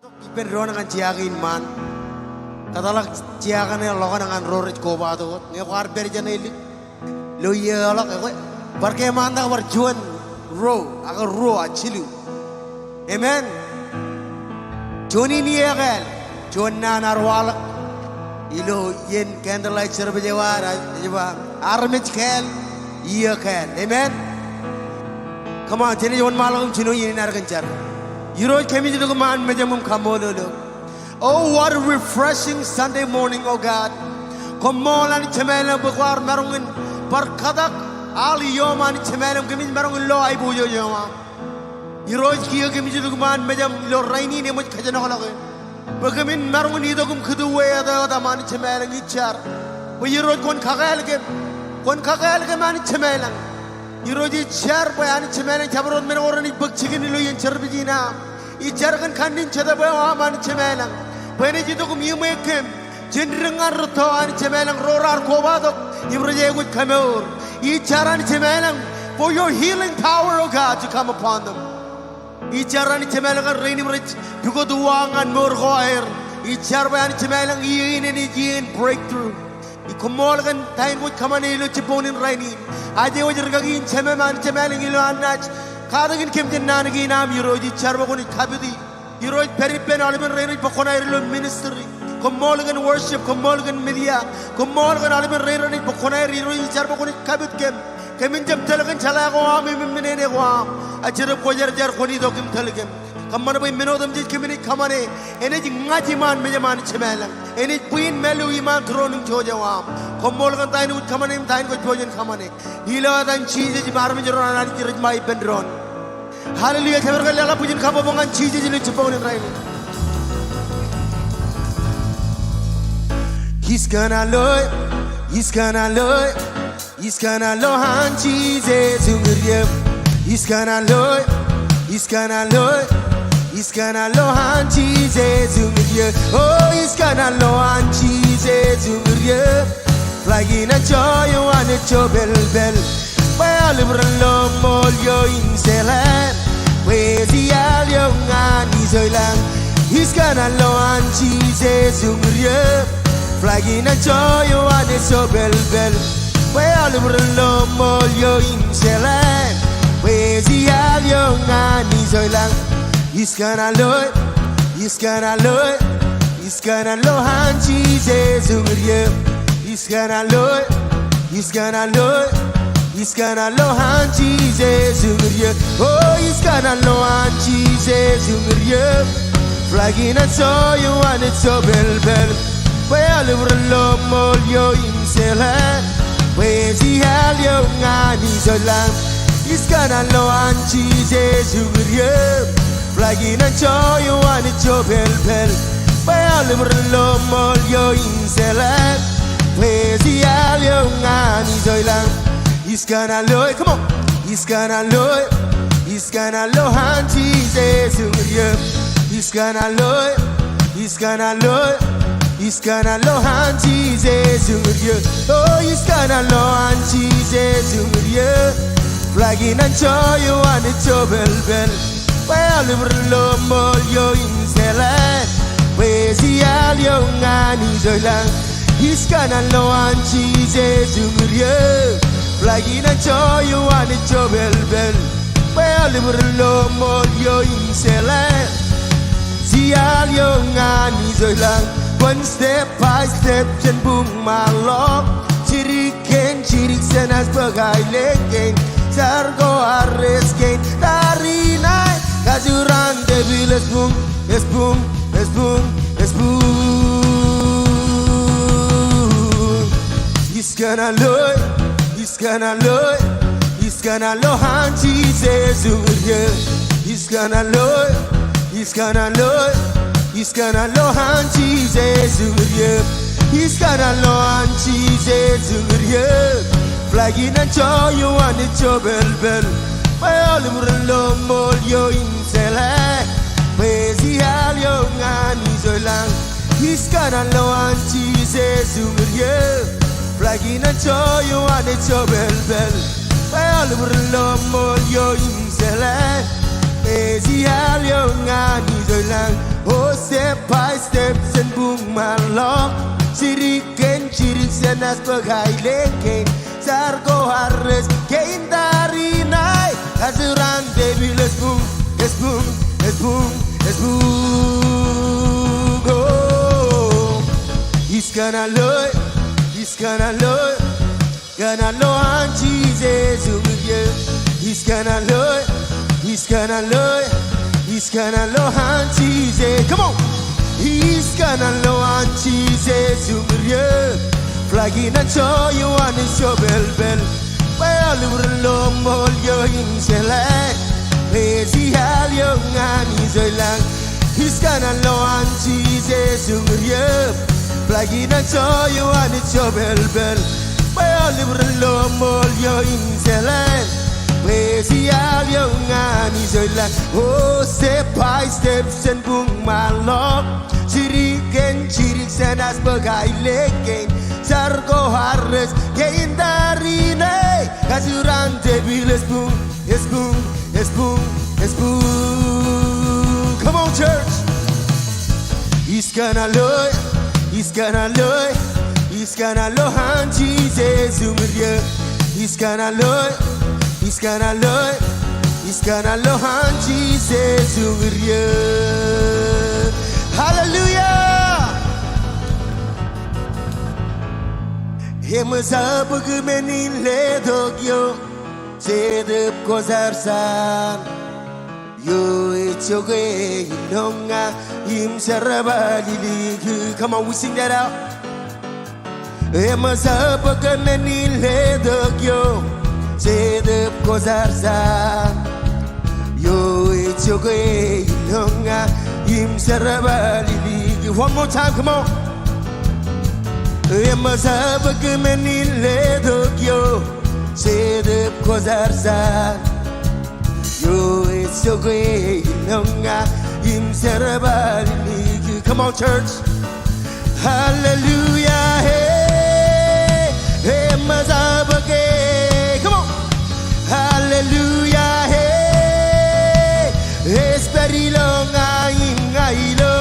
Ipen ron ngan ciagin man, katalak ciagan yang lokan ngan rorit koba tu, ngekar berjan elit, lo ye alak aku, perke manda berjuan ro, agar ro acilu, amen. Joni ni agal, Jon na narwal, ilo yen candlelight serba jawara, jawab armich kel, iya kel, amen. Come on, jadi Jon malam cino ini narkencar. Yiro kemi jitu keman mejamum Komol. Oh, what a refreshing Sunday morning, oh God. Komol ani cemelam bukwar merungin perkadak ali yom ani cemelam kemi merungin lo ay bujo yoma. Yiro kiyo kemi jitu keman mejam lo rainin ni muj kajan ako lagi. Bagamin merungin ito kum kedua ada mani cemelam icar. Bo yiro kon kagel ke mani cemelam. Yiro ji char pa ani cemelam cabrod men orang ibak cikin lo yang cerbijina. Icar kan kanin ceda pa mani cemelam. Pwede jitu kum yumekem. Jenrengan roto ani cemelam rorar kobadok. Yiro je gut kameur. Icar ani cemelam for your healing power, oh God, to come upon them. Icar ani cemelam kan rainin rich. Dugo duangan morgo air. Icar pa ani cemelam iin breakthrough. Komol kan tain gut kamane ilo ciponin rainin. Aje wajar gagin ceme man cemelang ilo anach. Kadangin kem jennan gi nam yiro ji charba koni kabidi. Yiro peripen alimen rainin pokona ilo ministry. Komol kan worship, komol kan media, komol kan alimen rainin pokona ilo charba koni kabid kem. Kemin jam telekan chala ko am minene ko am. Ajar ko jar koni do kem telekem. Kamana boy menodam ji kemini kamane. Ene ji ngaji man mejaman cemelang. Ene puin melu iman kroning jojawam. Komol kan tain ut kamane tain ko jojen kamane. Hila dan cheese ji bar menjeron ani jiraj mai bendron. Hallelujah khabar kali Allah pujin khabo bongan cheese ji lu chupawin raini. He's gonna lo han cheese zungriye. He's gonna lo han cheese zungriye. Oh, he's gonna lo han cheese zungriye. Flying a joy and a chobel bell. Well, lo molio in Zealand. Where's the alio and his oilang? He's gonna lo han cheese zungriye. Flying a joy and a chobel bell. Well, lo molio in Zealand. Where's the alio and his oilang? He's gonna lo han cheese zungriye. He's gonna lo han cheese zungriye. Oh, he's gonna lo han cheese zungriye. Flagging a joy and it's so bell. Well, lo molio in Zealand. Where's the alio and his oilang? He's gonna lo han cheese zungriye. Flagging a joy and it's so bell. Well, lo molio in Zealand. Where's the alio and his oilang? He's gonna lo, come on. He's gonna lo han cheese zungriye. He's gonna lo han cheese zungriye. Oh, he's gonna lo han cheese zungriye. Flagging and joy and it's so bell. Well, lo molio in Zealand. Where's the alio and his oilang? He's gonna lo han cheese zungriye. Flagging and joy and it's so bell. Well, lo molio in Zealand. The alio and his oilang. One step by step and boom my lock. Chiriken senas bagai leken. Sargo arres gain. Dari night. Kajuran debil es boom. He's gonna lo han cheese zungriye. He's gonna lo han cheese zungriye. He's gonna lo han cheese zungriye. Flagging and joy and it's so bell. Well, lo molio in Zealand. Where's the alio and his oilang? He's gonna lo han cheese zungriye. Flagging and joy and it's so bell. Well, lo molio in Zealand. Where's the alio and his oilang? Oh, step by step sen bung malok Siriken cirik senas bagai leken Sargo harus kein dari nai Kazuran baby let's boom, let's boom, let's boom, let's boom. Oh, he's gonna look, he's gonna look, gonna look on Jesus with you. He's gonna look, he's gonna look, he's gonna look on Jesus. Come on, he's gonna look on Jesus with you. Flagging and show you on his show bell. Well, we're low more your intellect. Lazy hell, young and he's a lang. He's gonna low on Jesus with you. Flagging and show you on his show bell. Well, we're low more your intellect. Lazy hell, young and he's a lang. Oh, step by step, send boom my love. Chiriken, chirik senas bagai leken. Sargo harus kein dari nai Kazuran debi let's boom, let's boom, let's boom, let's boom. Come on church. He's gonna look, he's gonna look, he's gonna look on Jesus with you. He's gonna look, he's gonna look, he's gonna look on Jesus with you. Hallelujah. Hemza bugmenin le dogyo sedep kozarsan yo echoge ilonga imsarabali. Come on, we sing that out. Hemza bugmenin le dogyo sedep kozarsan yo echoge ilonga imsarabali. One more time, come on. Emasa bagamenin le dogyo sedep kozarsan yo etsoge ilonga imserabali. Come on church. Hallelujah. Hey, emasa bagay. Come on. Hallelujah. Hey, esperilonga ingailo.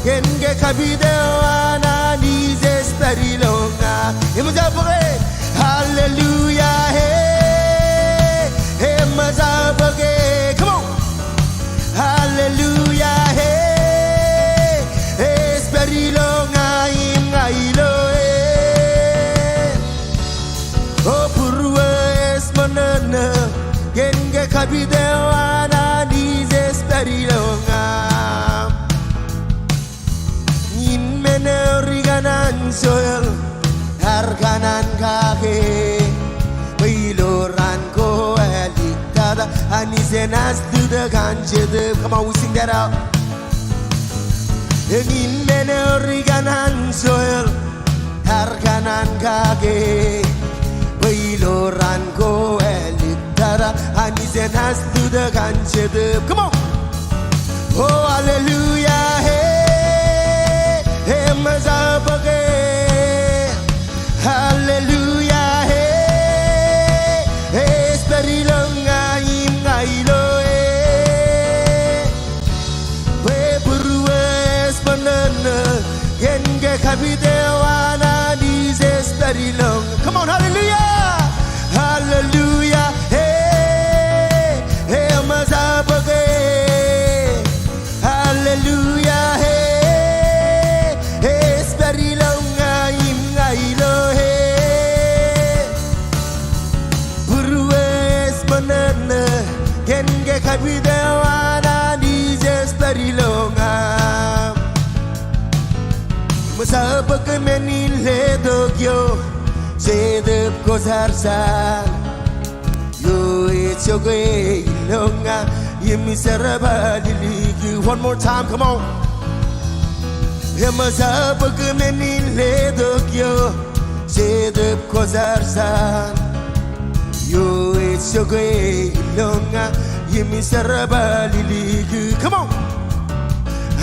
Kenge kabideo ananize sparilonga. Imazabage, hallelujah, hey, imazabage, come on, hallelujah, hey, hey, sparilonga imgailo, hey, oh purwe esmanana. Kenge kabideo ananize sparilonga. Riganan soil harganan kake Biloran ko eliktada Anisenas duda ganjede. Come on, we sing that out. Engin mene riganan soil harganan kake Biloran ko eliktada Anisenas duda ganjede. Come on. Oh, hallelujah, hey. Emazabage, hallelujah, hey, esperilonga imgailo, we burues banana, genge kabidewana dize esperilong. Come on, hallelujah, hallelujah, hey, emazabage, hallelujah, hey. Kenge kabidewana dijes parilonga. Masabag menin le dogyo sedep kozarsan yo etsoge ilonga yimisarabali. One more time, come on. Masabag menin le dogyo sedep kozarsan yo etsoge ilonga yimisarabali. Come on.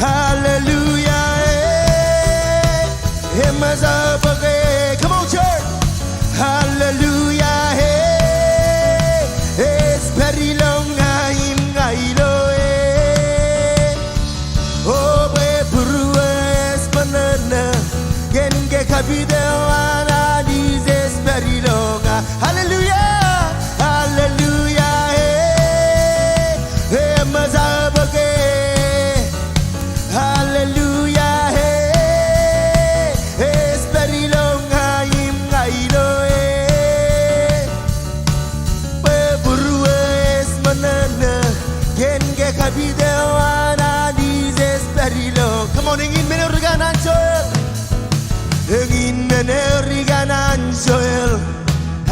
Hallelujah. Emazabage. Come on church. Hallelujah. It's very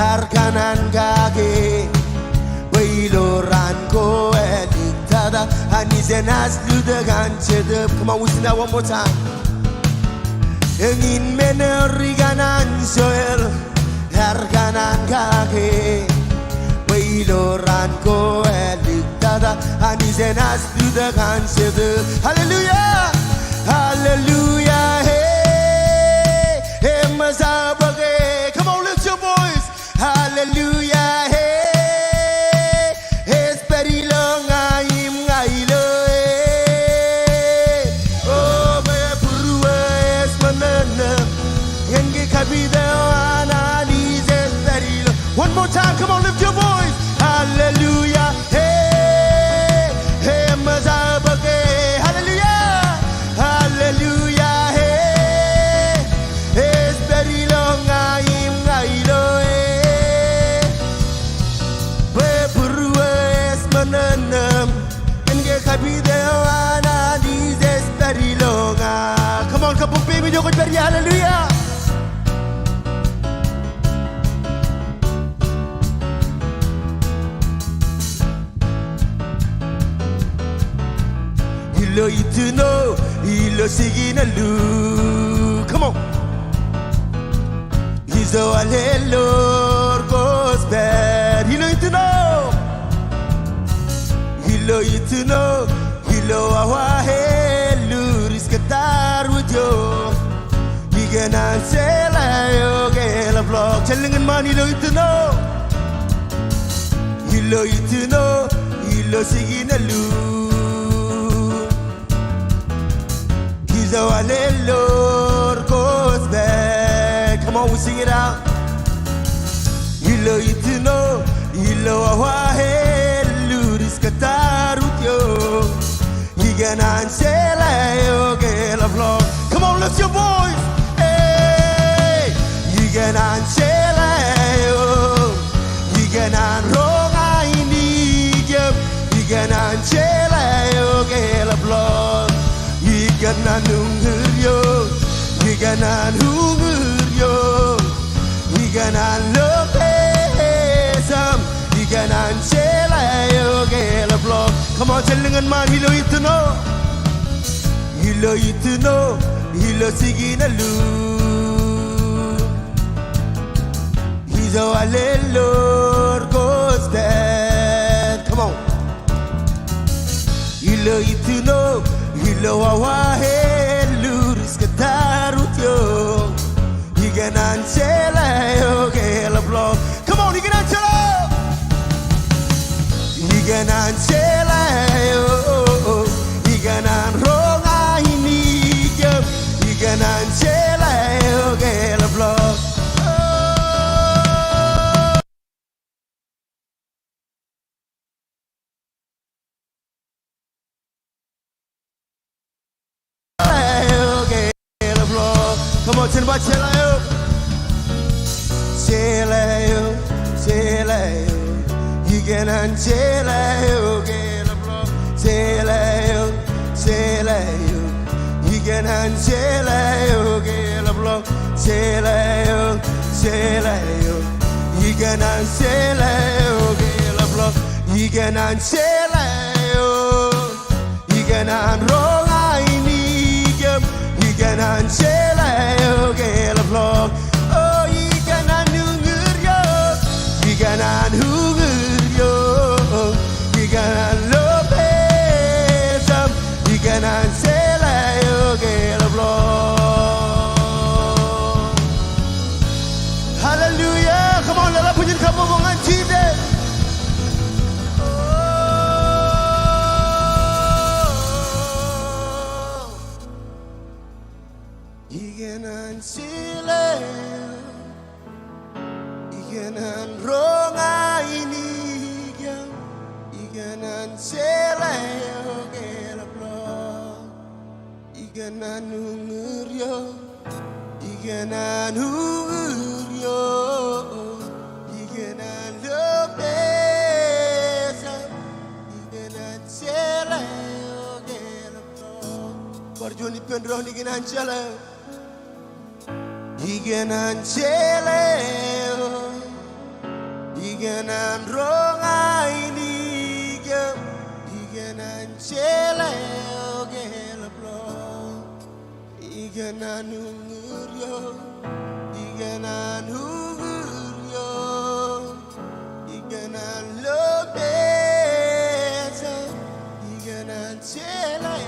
harkanan kage Bailoran ko eliktada Anizenas ludagan chedep Come on, we sing that one more time. Engin meneriganan soel harkanan kage Bailoran ko eliktada Anizenas ludagan chedep. Hallelujah, hallelujah, hey, hey, mazabage. Come on, lift your voice. Hallelujah, hey, hey, speri long aim ngailo, hey. Oh, me purua es manana, yenge kabida analyze speri long. One more time, come on, lift your voice. Hallelujah, hey, hey, mazabage. Hallelujah, hallelujah, hey, hey, speri long aim ngailo, hey. We purua es manana, yenge kabida analyze speri long. Come on, kapung baby, joko speri. Hallelujah. Hilo itu no, hilo sigina lu. Come on. Hizo alelor gospel. Hilo itu no, hilo itu no, hilo awahelu riskatar wujyo. Higanan selayo gela vlog. Celengan man hilo itu no, hilo itu no, hilo sigina lu. So a Lord goes back. Come on, we sing it out. Hilo itu no, hilo awahe luris katarutyo. Higanan selayo gela vlog. Come on, lift your voice. Hey, higanan selayo, higanan ronga ini gem, higanan selayo gela vlog. Higanan hunguryo, higanan hunguryo, higanan lopesam, higanan selayo gela vlog. Come on, celengan man hilo itu no, hilo itu no, hilo sigina lu. Hizo alelor goes dead. Come on, hilo itu no, hilo awahe luris katarutyo. Higanan selayo gela vlog. Come on, higanan selayo, higanan selayo, higanan ronga ini gem, higanan selayo gela vlog. Come on, tell me about Selayo. Selayo, Selayo. Higanan Selayo, gela vlog. Selayo, Selayo. Higanan Selayo, gela vlog. Selayo, Selayo. Higanan Selayo, gela vlog. Higanan Selayo, higanan ronga ini gem. Higanan selayo gela vlog. Oh, higanan hunguryo, higanan hunguryo, higanan lopesam, higanan selayo gela vlog. Hallelujah. Come on, lala punya kamu mengaji deh. Higanan selayo, higanan ronga ini gem, higanan selayo gela vlog. Higanan hunguryo, higanan hunguryo, higanan lopesam, higanan selayo gela vlog. Barjoni pendroh higanan selayo. Higanan selayo, Iganan rongai nigam, iganan chele ogelaplo, iganan unguryo, iganan unguryo, iganan lobeza, iganan chele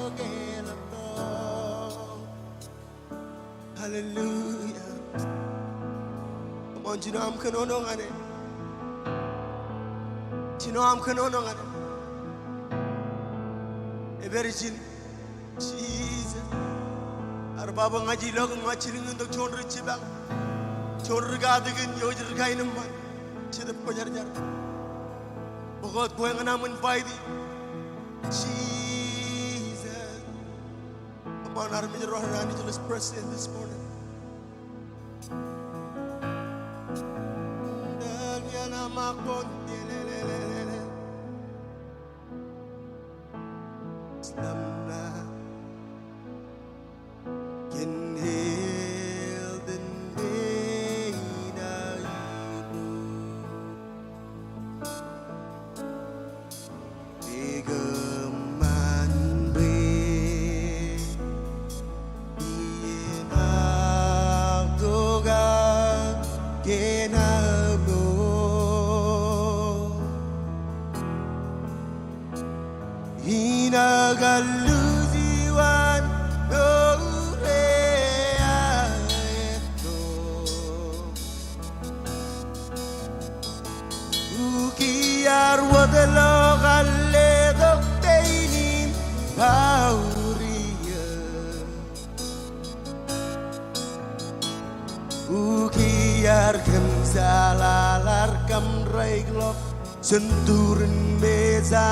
ogelaplo. Hallelujah. Come on, you know I'm kanonong ane. You know I'm kanonong ane. Everything, Jesus. Our Baba ngaji log ngachiling untuk chonru cibang, chonru gadigin yojer kainam man, cedap pajar jar. Bogot kue nganamun faidi, Jesus. Come on, our major rohani to let's press in this morning. Hinagaluziwan noreaeto Ukiar wadalo galedok teinin pauria Ukiar kamsalalar kamraiglok senturin meza.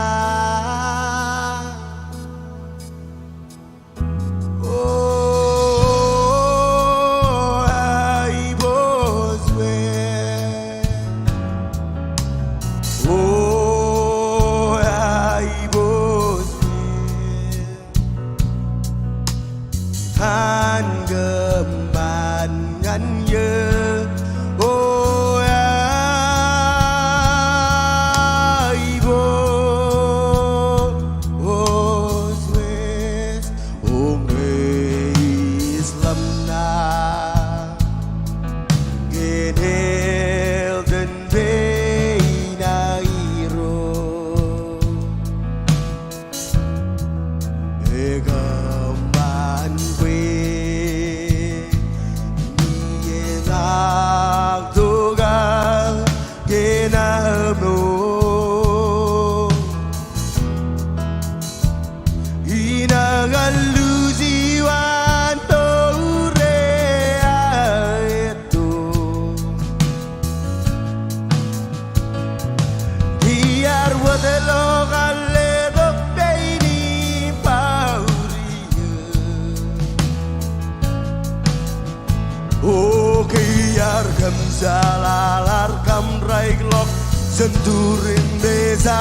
Salalar kamrai glok senturin desa.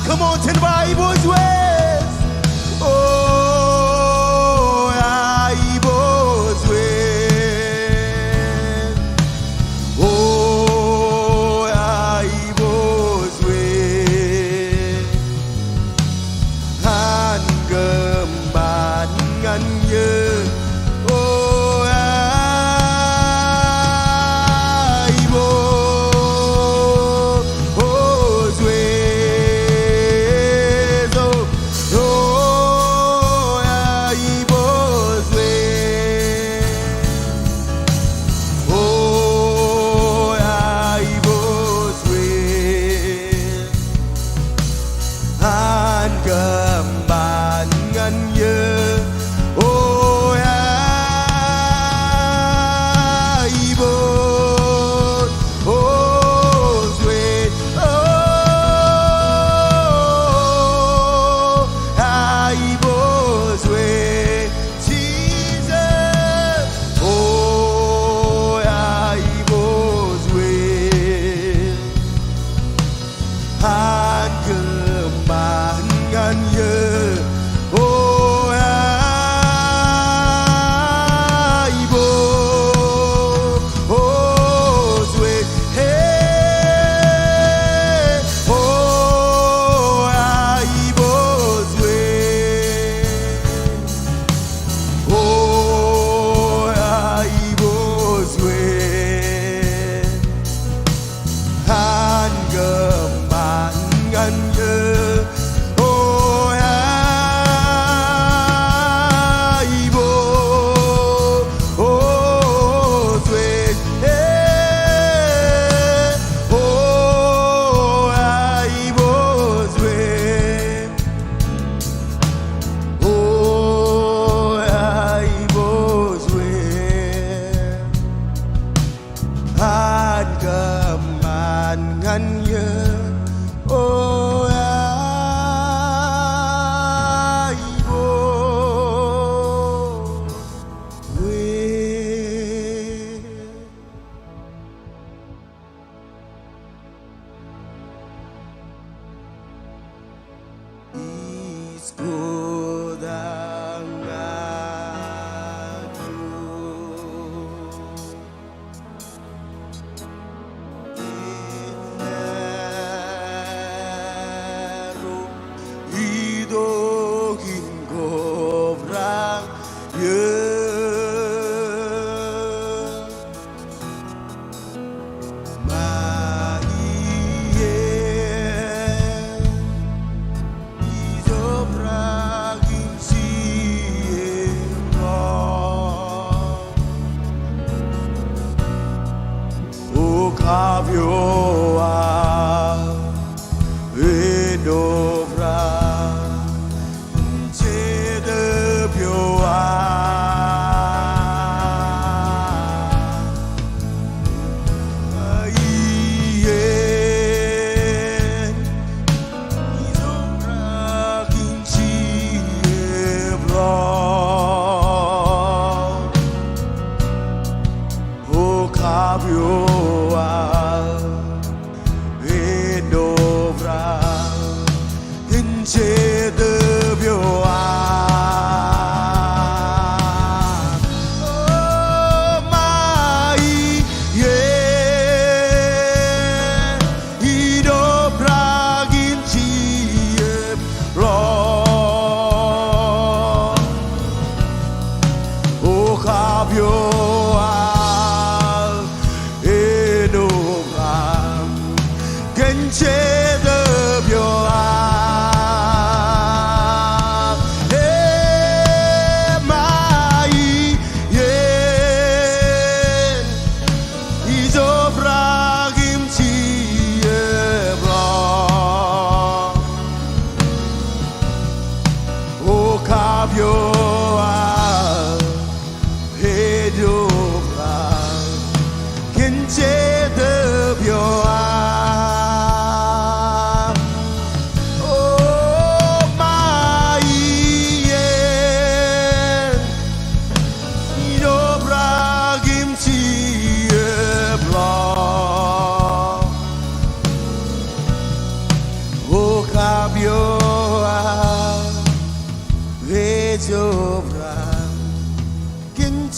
Come on, ten Bibles west. Oh, Bibles west. Oh, Bibles west. Han gemban nganye. 가벼워 외노브라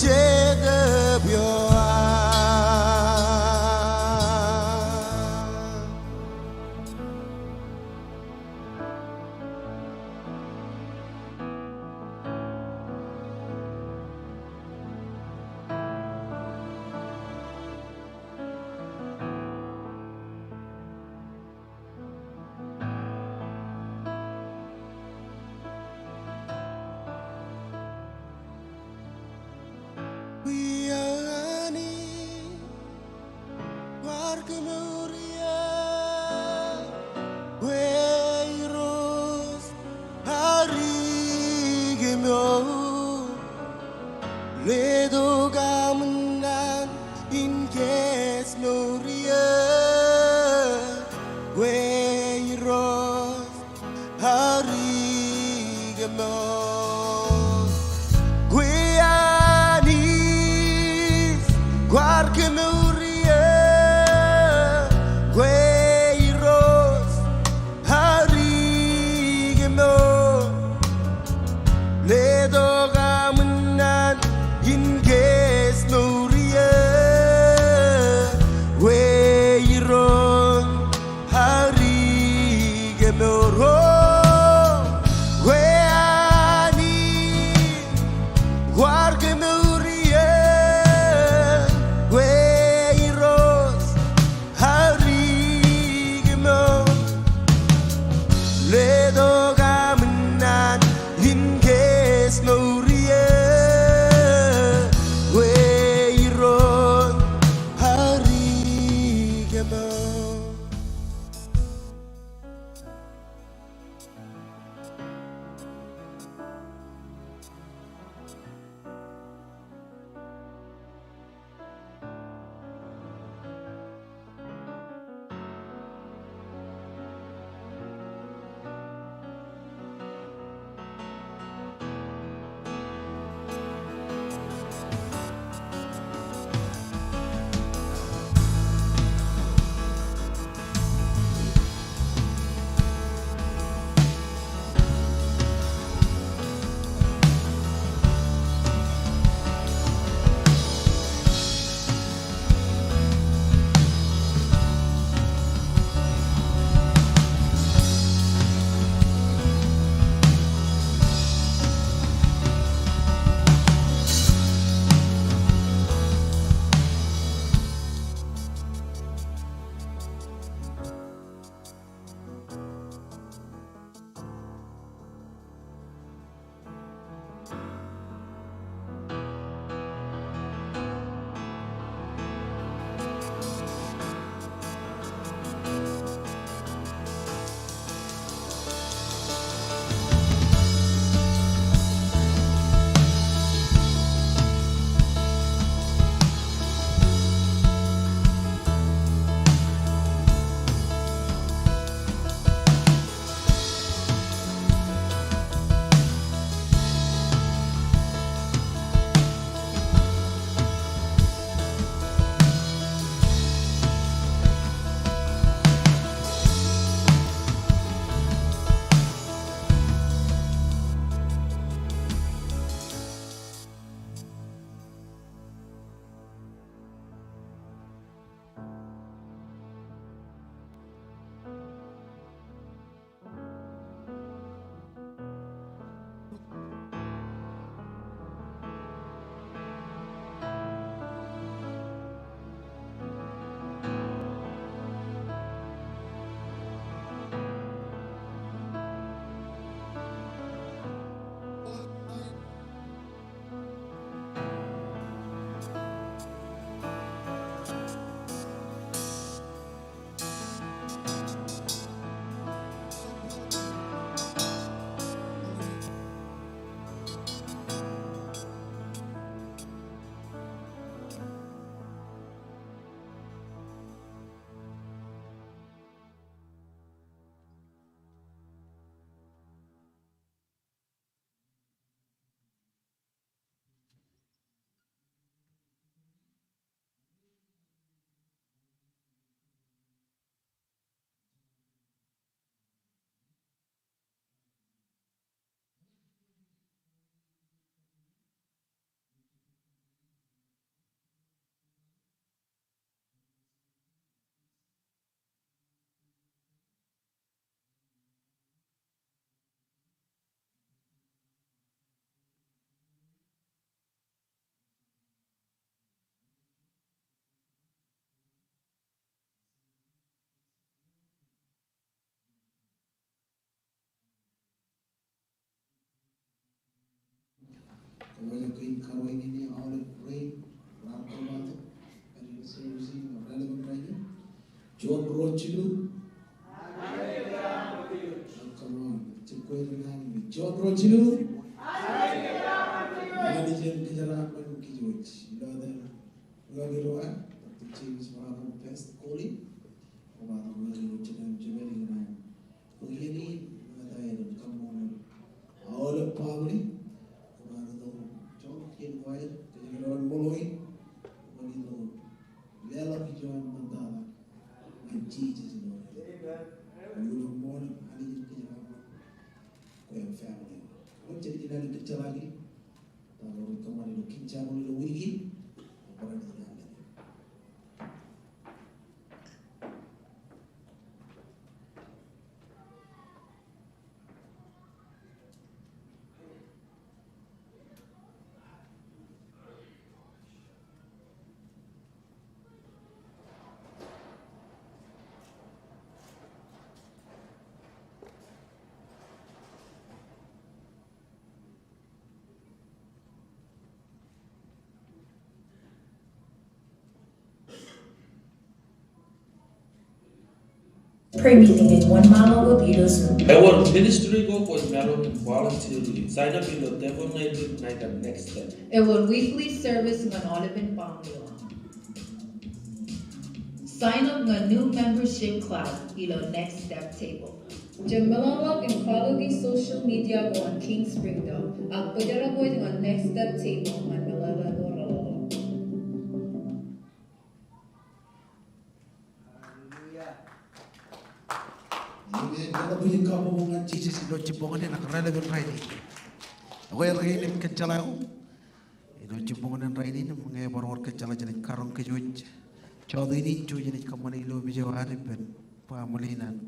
제드벼와 Kawala kain kawain ini all rain, ram kawato, and servicing of relevant writing. John Rochilu. Come on, Chikway John Rochilu. Manager Kijarapan Kijuch. Logirua, the James Bravo Pest Collie. About the Mother Jimmy and Uyeni, Mother Komol. All of Pabli. John White, the Lord Molloy, Manilo, Lela John Mandala, and Jesus in order. You were born in Ali family. What did you like to tell me? The Lord come on in the kitchen on the wiki. Pre-meeting one mile with leaders. Our ministry go was narrow and volunteer. Sign up in the devil night and next step. Our weekly service ng Olive Panginoon. Sign up ng new membership club, ilo next step table. Jamalawag and follow the social media ko on King Springdale. Ang pwede ko ng next step table man malalaro. Kalau punya kamu mengat cici si doci bongan nak relevant rainin. Awal rainin kecalau. Doci bongan rainin mengai baru kecala jadi karong kejuj. Cawda ini cuy jadi kamani lo bijau hari pen pamalinan.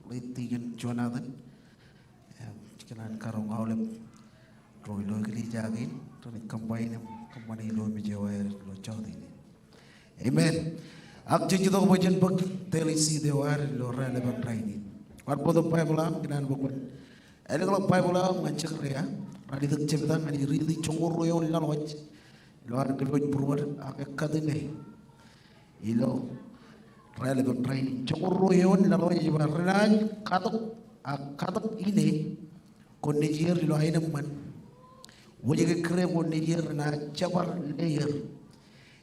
Litigan cuanatan. Cikinan karong awalem. Roy lo kili jagin. Tadi kamani lo bijau hari lo cawda ini. Amen. Ak cuci tu kemudian bag telisi dewar lo relevant rainin. Warpo the Bible am kinan bukun. Ele kalau Bible am ngancak rea. Adi tak cipta ani really congor royo ni laloj. Lo ar keloj berwar ak kadine. Ilo relevant training. Congor royo ni laloj jibar renang katok ini kondisier lo aina man. Wajib kere kondisier na cabar layer.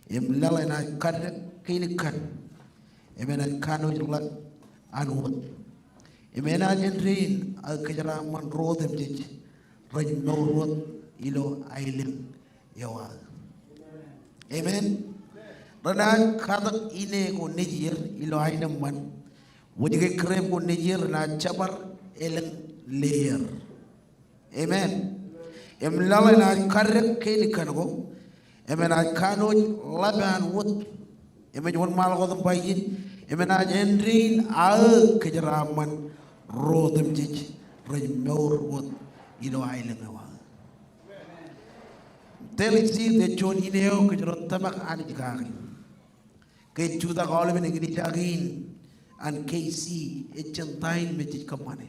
Em lalai na kad kinikan. Emena kano julat anuat. Imena jenrin kejaraman roh temjej raj norot ilo ailen yawa. Amen. Rana kadak ine ko nejir ilo ainam man. Wajib krem ko nejir na cabar elen layer. Amen. Emlala na karek kini kango. Emena kano laban wot. Emen wan mal ko tampayin. Emena jenrin kejaraman roh temjej raj norot ilo ailen yawa. Telisi de John ineo kejarot tamak ani jikari. Ke juta kalau begini jagin an KC ecentain mejit kamane.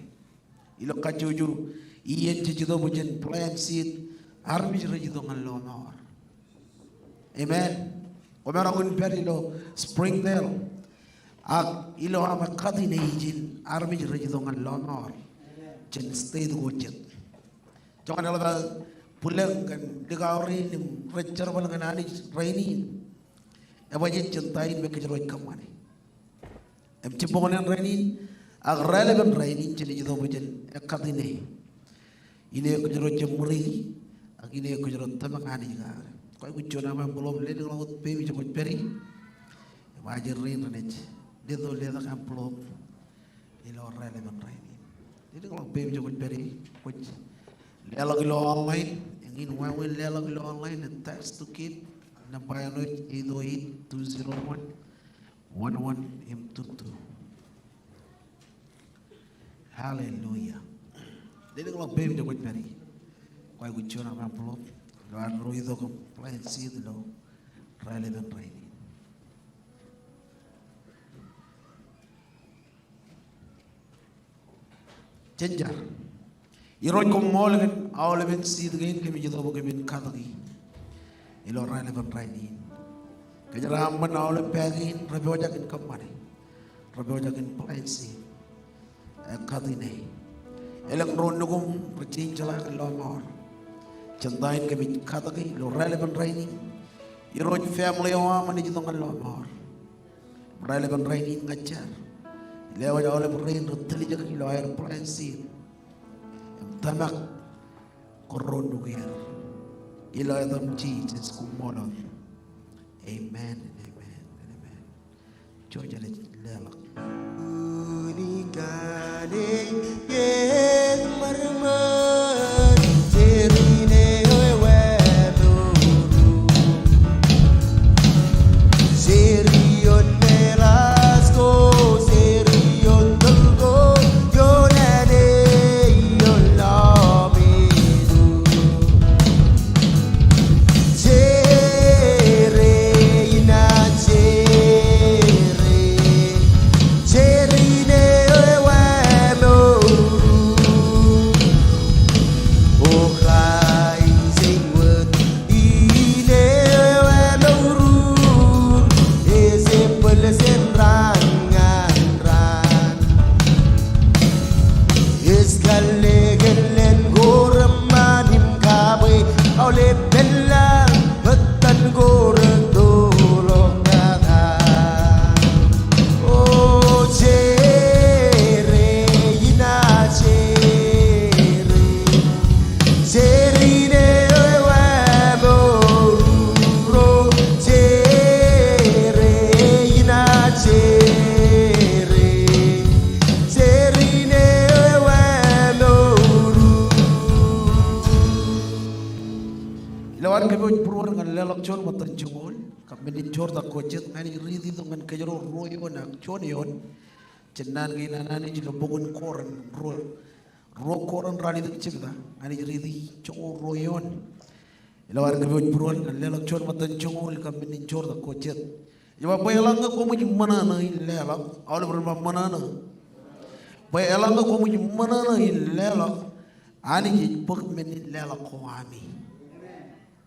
Ilo kajuju iye jijido bujen plan seed armi jijido ngalonor. Amen. Omerangun perilo Springdale. Ak ilo ama kati ne ijin armi jijido ngalonor. Jen stay do gojet. Jangan alaga pulang kan dikawari ni recer balangan ani rainin. Ebaje cintain me kejeroy kamane. Em cimpongan rainin ag ralep rainin cili jido bujen ekatine. Ini kejeroy cemuri ag ini kejeroy tamak ani ga. Koi kucco nama belum le laut pe bi cokot peri. Ebaje rain ranech. Dia tu le tak amplop. Ilo ralep rainin. Jadi kalau pe bi cokot peri kuc lelag lo online ingin wawin lelag lo online and text to kid number 808-201-11 M22. Hallelujah. Jadi kalau baby dapat beri, kau ikut cuma amplop, lo anu itu kau plan seed lo relevant rainin. Cenjar. Iroi Komol kan awal ben sid gain kami jito bo kami kadagi ilo ralep rainin kejara amman awal pagin rabi wajakin kamane rabi wajakin plainsi kadine elak ron nugum bercing jala kelomor Chandain kami kadagi ilo ralep rainin iro family wa mani jito kelomor ralep rainin ngajar lewa awal rain rutli jak ilo air plainsi tamak koron duger ilo adam Jesus Komol. Amen and amen and amen. Georgia lelak. Unikane yen marman serine wewedo serion melasco serion dolgo yonane yolamedu cere ina cere cerine wemo okai singwet ine wemo ese pelesen rangan ran Iskallegelen gormanim kabe ole bella betan goreng dolok kata oh cere ina cere cerine webo ro cere ina cere cerine webo Lawan kami berbuat dengan lelak John matan jengol kami dijor tak kocet ngani ridi dengan kejero royo nak John yon cenan gina nani jilo bangun koran ro koran rani tak cipta ngani ridi jengol royon lawan kami berbuat dengan lelak John matan jengol kami dijor tak kocet jawab bayalang aku mau mana na lelak awal berapa mana na bayalang aku mau mana na lelak ani jipuk meni lelak kami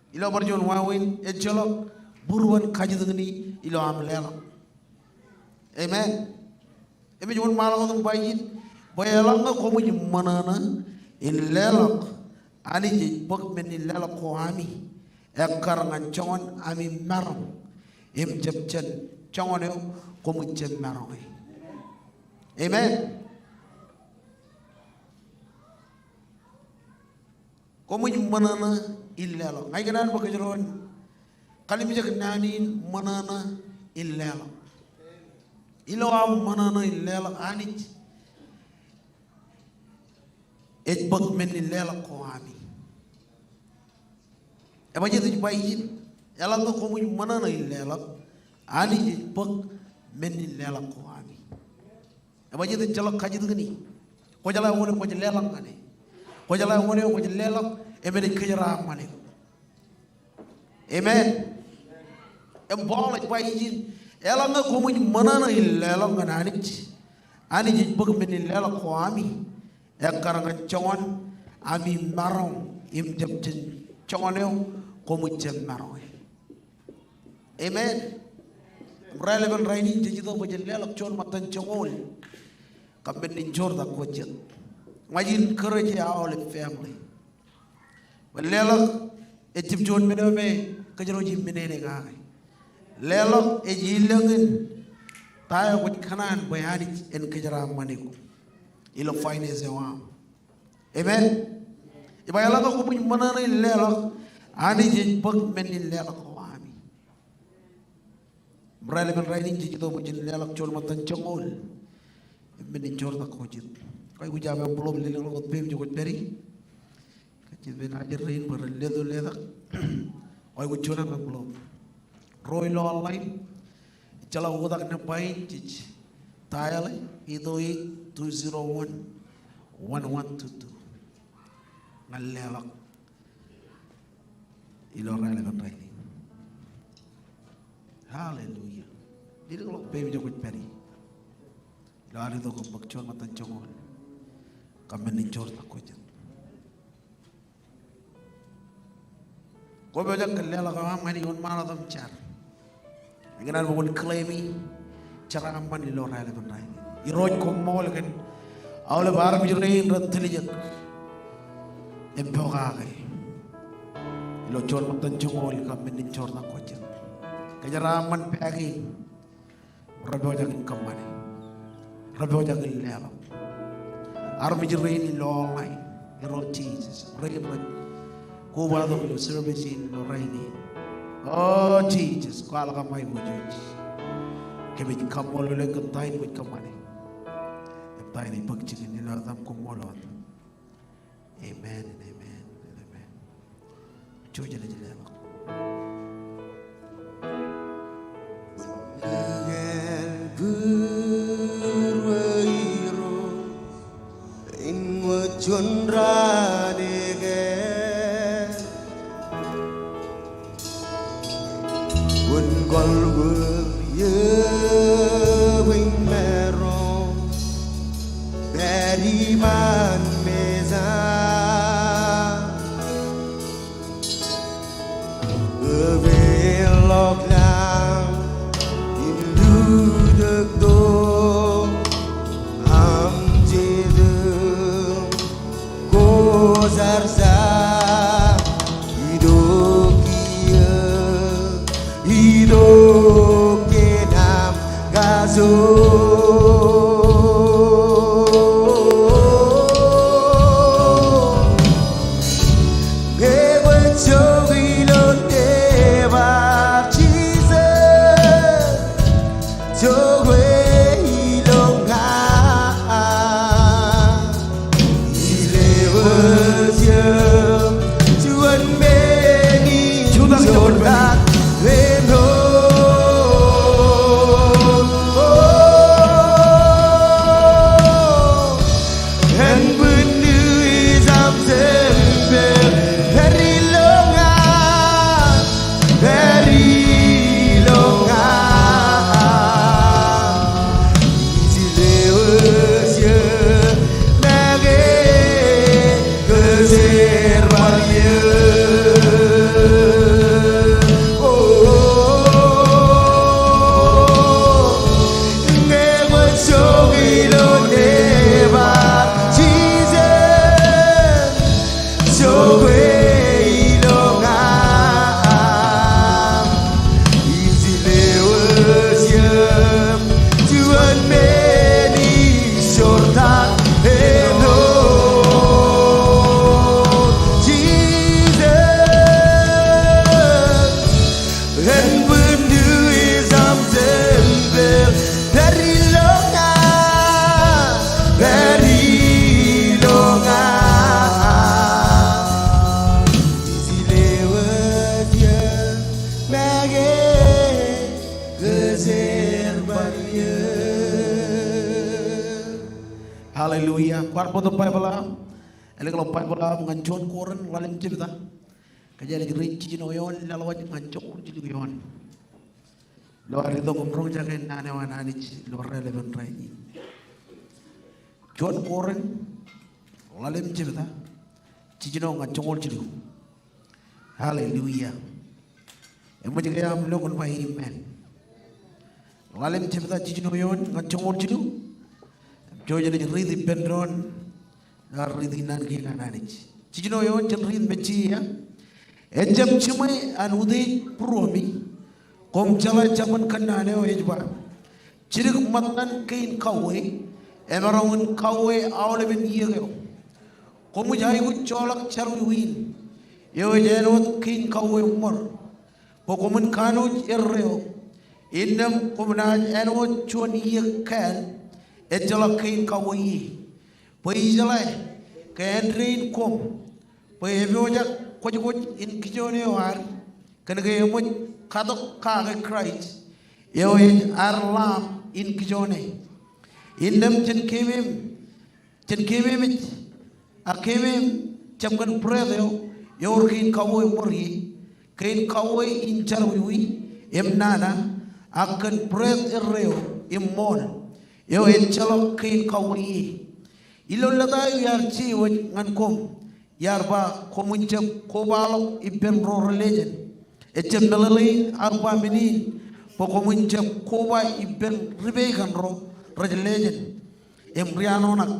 ilo barjon wawin ejolok buruan kajidengni ilo am lela amen emi jon malang tum bayin boyalang ko mu manana illelok ani ji bok men illelok ko ami ekkar ngan chongon ami marom im jebchen chongone ko mu jem marom amen ko mu manana illelo ngay ganan baka jeron kalim jak nanin manana illelo ilo am manana illelo anit et bak men illelo ko ami e baje tu bayin yalla nga ko mu manana illelo ani bak men illelo ko ami e baje tu jalo kajid ngani ko jala wona ko jelo ngani ko jala wona ko jelo Amen. Kejara mane. Amen. Embolek bayin. Elanga komu manana illela ngananit. Ani jibuk men illela ko ami. Ekaranga chongon ami marong im jebjen chongoneo komu jem marong. Amen. Ralep rainin jijito bojella chon matan chongol. Kamben ninjor da kojet. Majin courage our family. Lelok ejib jon menome kajero jib menene ngai lelok ejilengin tayo ko kanan bayani en kajara maniku ilo finance wa amen ibayala ko buñ manana lelok ani je bok men lelok ko ami brale ben raini ji do buñ lelok chol matan chongol men jor da ko jit koy gu jabe blom lelok ko bem jogo beri Jadi najar rain berledo ledak, oi gucuna kan belum. Roy lo online, jalan udah kena pain cic, tayal itu 201-1122, ngalelak, ilo ralep rainin. Hallelujah. Jadi kalau baby jokut peri, lo hari itu kau bakcor matan congol, kami nincor tak kujat. Ko be jak lela ka mani on mala dam char. Nginan mo kon claimi chara amban lo rale ban rai. Iroj Komol kan awle bar mi rein rattili jak. Empoka kai. Lo chor matan jongol ka min chor na ko jak. Kajara man pagi. Rabo jak kamane. Rabo jak lela. Army rein lo lai. Lord Jesus, rein ko wala do service in rainin. Oh Jesus, ko ala ka may mo Jesus. Kami Komol le ka tayo mo kamane. Tayo ni pagtingin nila tam Komol. Amen and amen and amen. Joy na jila. Hallelujah. Kwarpo to Bible am. Ele kalau Bible am ngancon koran lalim cerita. Kajari rinci jino yon lalawat ngancon jino yon. Lo hari to ngomong jangan nane wana ni lo relevan rainin. John koran lalim cerita. Jino ngancon jino. Hallelujah. Emu juga am lo kon pai amen. Lalim cerita jino yon ngancon jino. Joy jadi ridi pendron, ridi nan kita nanich. Cino yon jen ridi beci ya. Ejam cumai anudai promi, kom jalan zaman kenane o ejba. Cirik matan kain kawe, emerangun kawe awal ben iya kau. Komu jai ku colak caru win. Yo jenot kain kawe umur. Pokomun kanu erreo. Indam komunaj enot cuan iya kan. Ejala kain kawai, pai jala kain rain kom, pai hebeoja koj in kijone war, kan gaya moj kadok kaga Christ, yo arlam in kijone, indam chen kemem a kemem chamkan predeo, yo kain kawai mori, kain kawai in charwi emnana, akan pred erreo immol. Yo chalok kain kawai. Ilo lata yar chi ngan kom. yarba komunjam kobalo iben ro religion ejem melali arba mini pokomunjam koba iben ribegan ro religion emriano nak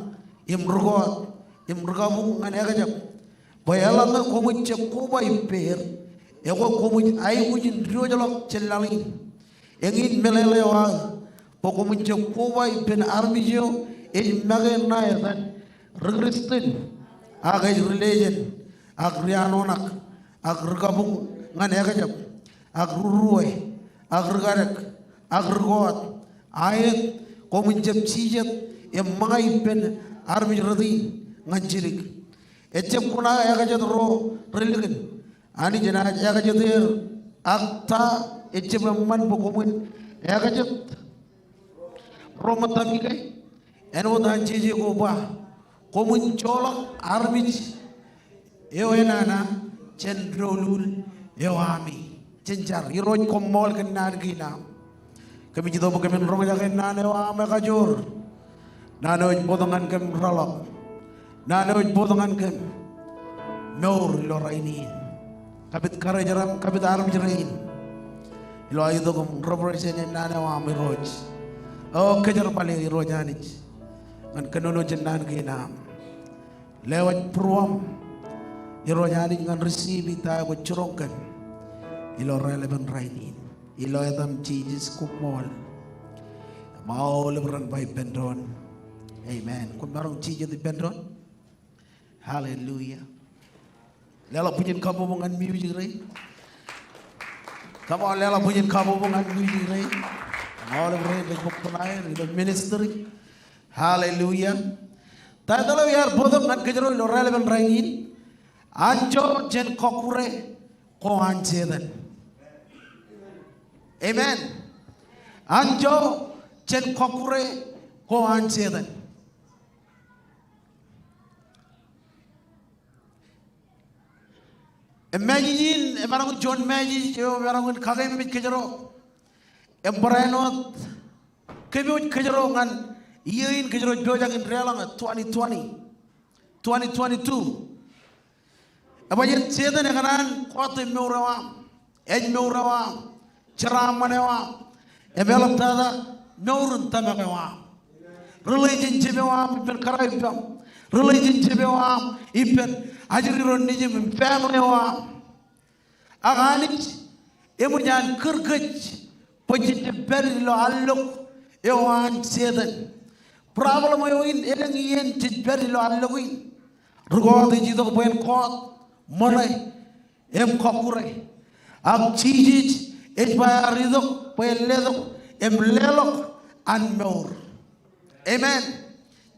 emrugo emrugabu nganegajam bayala na komunjam koba iber ego komuj ay ujin riojalo cellali engin melele wa pokomunjam koba iben armijo e magen na yadan regrestin agay religion agriano nak agrgabung nganegajam agruruwe agrgarek agrgot ayat komunjam sijet e magay pen armi radi nganjirik ecem kuna yagajat ro religion ani jena yagajat akta ecem man pokomun yagajat ro mottam kay eno dan jiji ko ba komun colok arbit yo enana cendrolul yo ami cenjar iroj komol kenar gina kami jido kami romaja kenane wa ame kajur nano botongan kem ralep nano botongan kem meur lo rainin kabit karajaram kabit aram jerain lo ayo to kom represent nane wa ame roj o kejar pale rojanich ngan kenono jendan gina lewat pruam iro nyari ngan receive ta ko curongkan ilo relevan rainin ilo etam Jesus Komol mau lebaran by bendron amen kun barong Jesus di bendron hallelujah lela punya kamu ngan music rei kamu lela punya kamu ngan music rei mau lebaran di kokonair ilo ministry hallelujah. Tadalo yar bodom nan kejero lo relevan rainin anjo jen kokure ko anjedan. Amen. Anjo jen kokure ko anjedan. Imagine emarang John Maggi jo emarang kagem mit kejero embranot kebut kejero ngan yein kejero jojang in realang 2022 abajet sedan kanan kote meurawa ej meurawa ceramanewa ebelam tada meurun tamakewa religion jebewa ben karaibam religion jebewa ipen ajiro nijim famnewa aganit emunyan kirgej pojite berlo allok ewan sedan problem yo in eleng yen tiberi lo alloguin rugo de jido boen kot monay em kokure am chiji et ba rido boen ledo em lelok an meur amen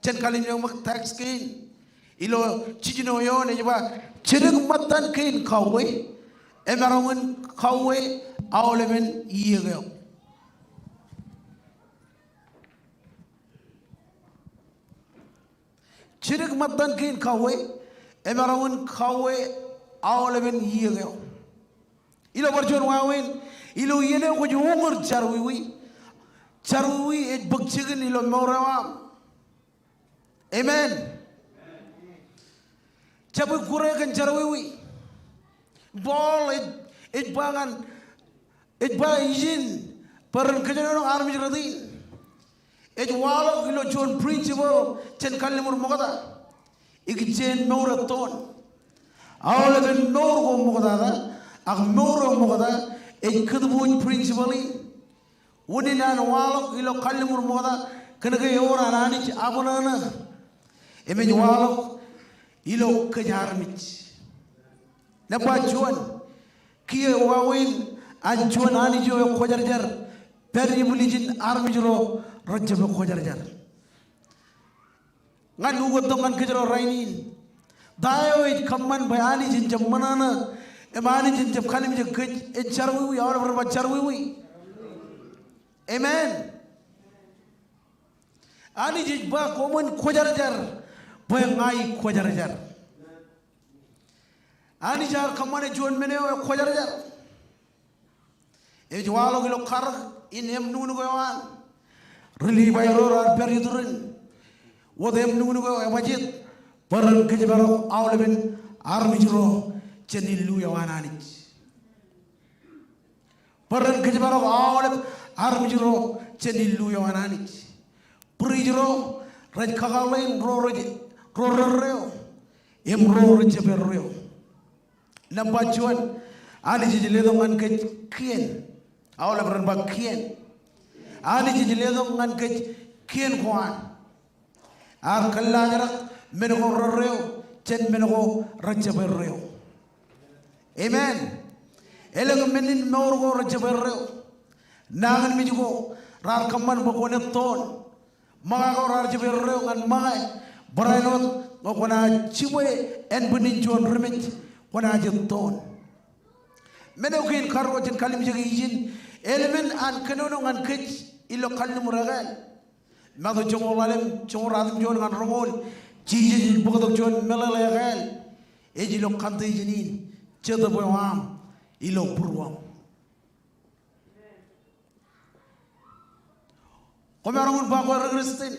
chen kalim yo mak tax kin ilo chiji no yo ne ba chirig matan kin kawe emarongun kawe awlemen yego chirik matan kin kawe emarawun kawe awlemen yego ilo barjon wawen ilo yele ko jumur charwi et bagchigen ilo morawa amen chabu kure kan charwi bol et bangan et ba yin paran kajano army radin ej walo kilo John principle chen kalimur mogada ik chen nora ton awle ben nor go mogada da ak nor mogada ej kudbu principle woni nan walo kilo kalimur mogada kana ke ora rani abonana emen walo ilo kajarmich na ba juan kiye wawin an juan ani jo ko jarjar peri bulijin armi juro rajab ko jarjar ngan ugo dongan kejero rainin dayo it kamman bayani jin jamana emani jin jab khalim je kej e charwi ya or bar charwi amen ani jin ba komon ko jarjar boy ngai ko jarjar ani jar kamane jon mene ko jarjar e jwalo gilo khar in em nunu go wan rili bayro peridurin wodem nunu go wajit paran kejbaro awleben armijro chenilu yawananich paran kejbaro awle armijro chenilu yawananich prijro raj khagalain rororeo emro jeberreo nampachuan ani jiledo ngan kien awle paran ba kien ani jiledo ngan kien kwan ar kallajara mengo rorreo chen mengo rajaberreo amen elego menin morgo rajaberreo nangan mijugo rar kamman bokone ton maga ko rajaberreo ngan maga brainot ngokona chiwe en bunin jon remit kona jeton meno kin karro chen kalim jigi yin elemen an kanono ngan kech ilo kallim ragal mago jongolalem jongoradum jon ngan rongol jiji bogodok jon melalegal ejilo kante jinin cheda boyam ilo purwam komerangun bago regrestin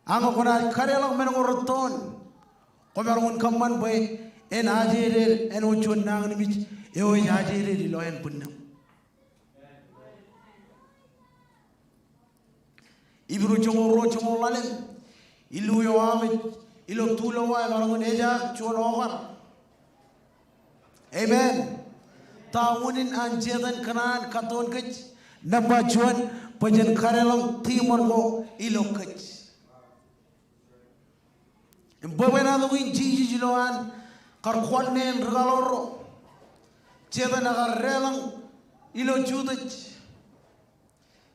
ango kona karelo mengo roton komerangun kamman boy en ajere en ojon nangni mich e o ajere di lo en bunnam ibru jongo lalem ilu yo amit ilo tulo wa marangun eja chon ogar amen tawunin anjedan kanan katon kech namba chuan pajen karelong timon go ilo kech mbobena do win jiji jiloan kar khwanen regaloro jedan agar relang ilo judach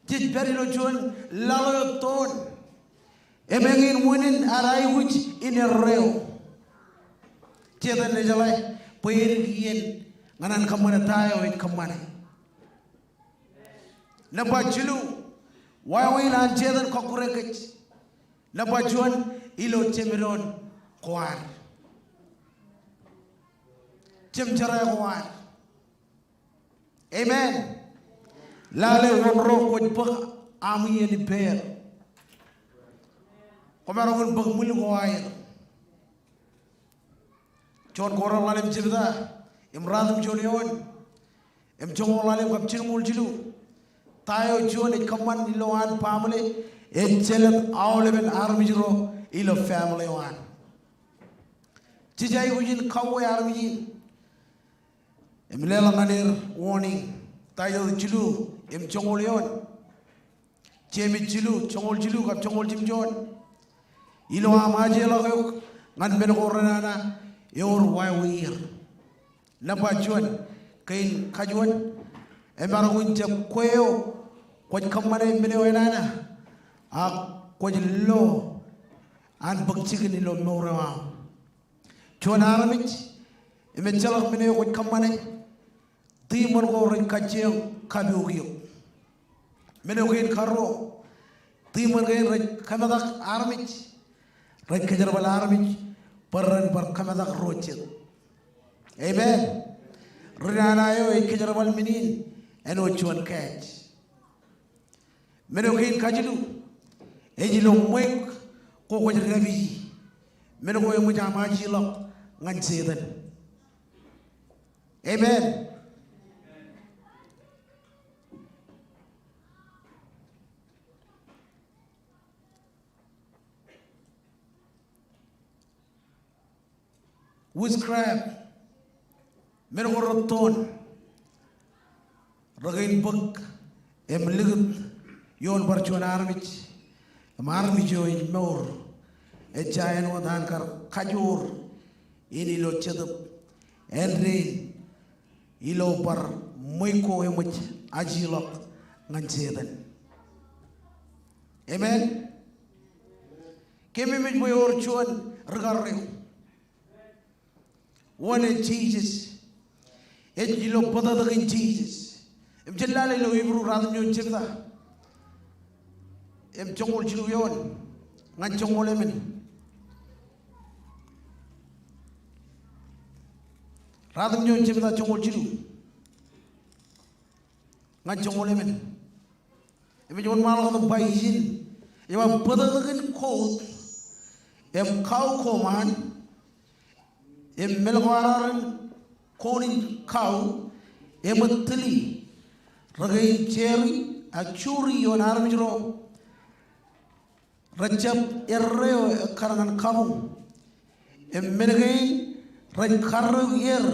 jij beri lo chuan lalo ton emengin munin arai which in a reo jedan lejalai poyer yen nganan kamana tayo it kamane naba chulu wawi nan jedan kokure kech naba chuan ilo chemiron kwar chemchara kwar amen lale wonro ko pa ami ni per ko maro won bag mul ko waye chon ko ro lalem jibda imradum chon yon em jongo lalem kap chilmul jilu tayo jon e kamman ilo an family e chelet awleben armijro ilo family wan jijay wujin kawo armi em lela nganer warning tayo jilu em chongol yon chemi jilu chongol jilu kap chongol jimjon ilo amaje la ko ngan ben ko renana yor way wir napa juan kain kajuan e marangun jam koyo ko kamane mene wenana a ko lo an bakchigni lo morawa juan aramich e me chalak mene ko kamane timor ko ren kacheo kabiugyo mene ko en karo timor ren kamadak aramich ren kajar aramich paran par kamadak rochel amen rana yo e kajar minin eno chuan catch mene ko en kajilu ejilo moy ko ko rabi mene ko mu jama jilo ngan sedan amen witchcraft mero roton ragain buk em ligut yon barchuan armich em armich yo in mor e chayen wadan kar khajur ini lo chedup enre ilo par moiko emuch ajilok ngan sedan amen kemi mit boyor chuan regarreu one in Jesus et yilo pada in Jesus em jellale lo ibru radum yon chirda em chongol chilu yon ngan chongol emen radum yon chirda chongol chilu ngan chongol emen em jon mal ko bayjin ema pada in ko em kau ko man melwaran konin kau ematli ragain cherry achuri yon armijro rajab erreo karangan kamu emelgain raj karru yer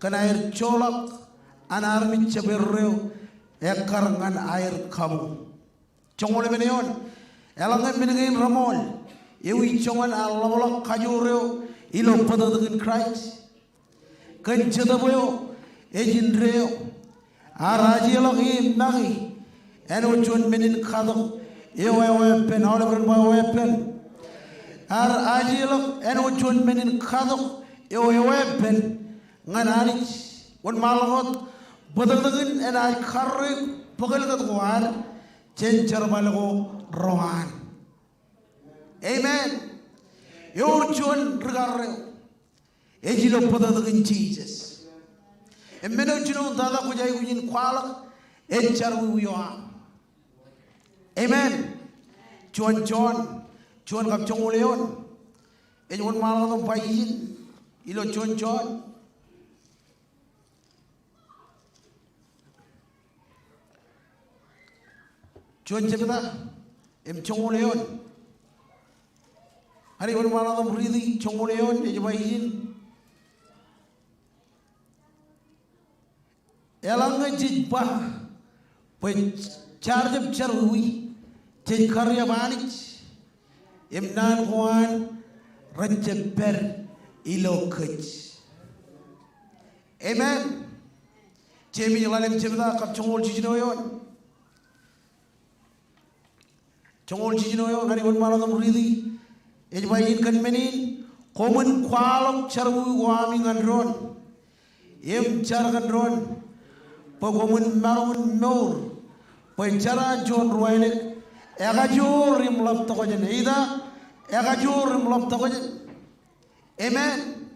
kana air cholak an armi chaberreo karangan air kamu chongole beneon elanga emelgain ramol ewi chongan alawla kajureo ilo padadagin Christ kanchada boyo ejinreo arajiyalo nagi eno chon menin khado weapon all over my weapon ajiyalo eno chon menin khado weapon ngananich won malagot padadagin en ay kharre pagalgat war chenchar balgo rohan amen your chon regarre ejilo padadagin Jesus emeno chino dada ko jay ko kwala enchar wiyo amen chon gap chongoleon en won malago payin ilo chon jebda em chongoleon hari won malago ridi chongoleon e bayin elanga jibba pe charjab charwi te karya banich imnan kwan rajber ilokach amen jemi lalem jebda kap chongol jinoyon hari won malago ridi e bayin kan menin komun kwalok charwi wami ngandron em chargandron Pogomun marun nor Poichara John Roinek Egajur love Tokojan Ida Egajur love Tokojan Amen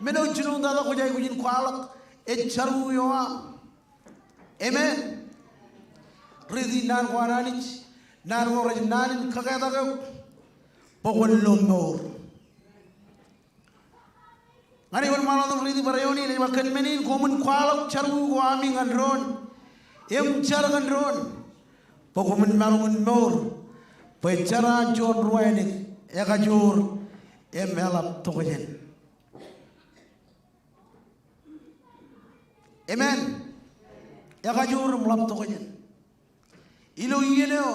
Meno Jununda Kojai Win Kwalak Echaru Yoa Amen Ridi Nan Wananich Nan Waraj Nan Kakatago Pogon Lomor Ani won maladong ridi barayoni le makan menin komun kwalok charu wami ngandron em char ngandron pokomun marun nor pechara jon ruanik ekajur em elap tokojen amen ekajur mulap tokojen ilo yeno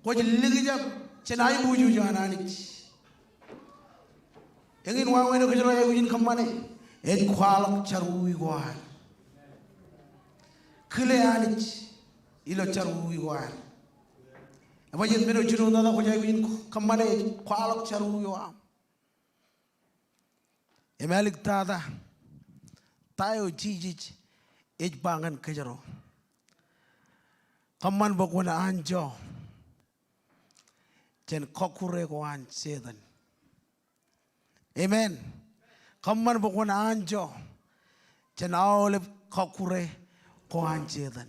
ko ligijab cenay buju jananich Engin waweno kejero yawin kamane ed kwalak charui gwar kle anich ilo charui gwar abajet mero chuno nada ko yawin kamane kwalak charui wa emalik tada tayo jijij ed bangan kejero kaman bokona anjo chen kokure ko an sedan Amen. Kaman bukwan anjo chanawle kokure ko anjedan.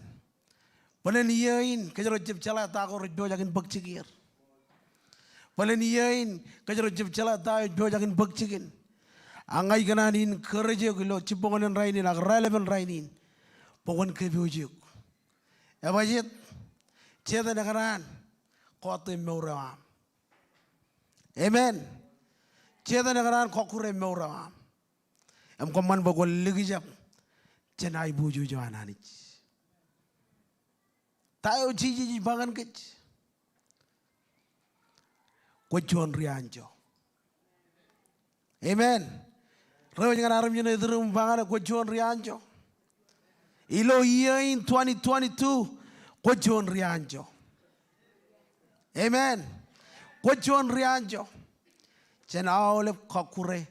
Palen yain kajaro jib chala ta ko rjo jagin bakchigir. Palen yain kajaro jib chala ta rjo jagin bakchigin. Angai gananin kerje kilo cipongan rainin ag ralep rainin. Pokon kebiujuk. Abajit ceta nagaran kote meura. Amen. Ceta nagaran kokure meura. Am koman bogol ligijap cenai buju joananich. Tayo jiji bangan kech. Kojon rianjo. Amen. Rewa jangan aram jena idrum bangan kojon rianjo. Ilo year in 2022 kojon rianjo. Amen. Kojon rianjo. Cenau kokure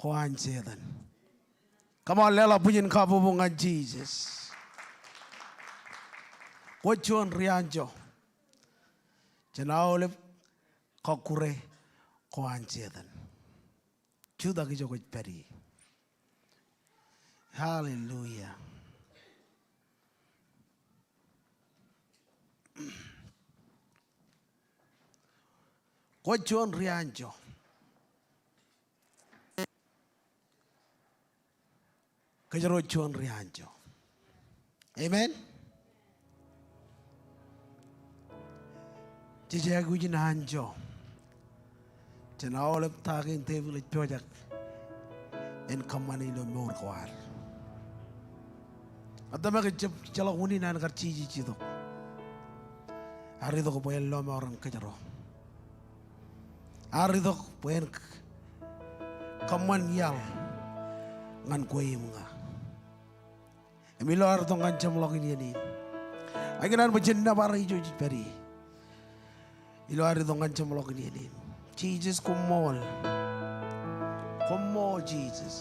koanjedan. Come on, lela punya kabubungan Jesus. Kojon rianjo. Cenau kokure koanjedan. Juda kijo koj peri. Hallelujah. Kojon rianjo. kajaro chuan rianjo. Amen. Jija gujin hanjo. Jana olep tagin table project. En kamani lo mor kwar. Adama ke chala huni nan kar chiji chido. Ari do ko poen lo orang kajaro. Ari do poen kaman yal ngan koi mga. Emilo ar do ngan cham log ini ni. Aginan bajenna bara ijo peri. Ilo ar do ngan cham log ini ni. Jesus komol. Komol Jesus.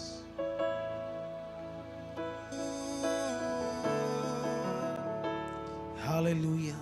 Hallelujah.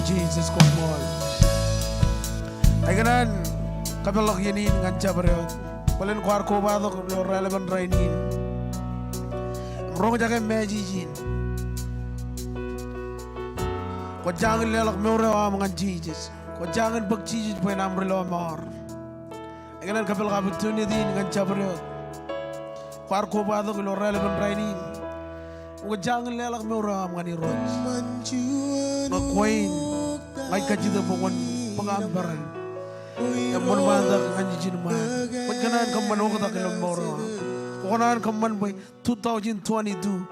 Jesus komol. Aignan kapelok yenin ngancha bereot. Palen kuar ko bado lo ralep rainin. Rong jaga mejijin. Ko jangan lelak meure am ngan Jesus. Ko jangan bak Jesus poin amre lo amar. Aignan kapel kaputuni din ngancha bereot. Kuar ko bado lo ralep rainin. Ko jangan lelak meure am ngani rot. Makoin ay kajida pokon pengambaran yang berbanding dengan jinman pengenalan keman kita kelam moro pengenalan keman by 2022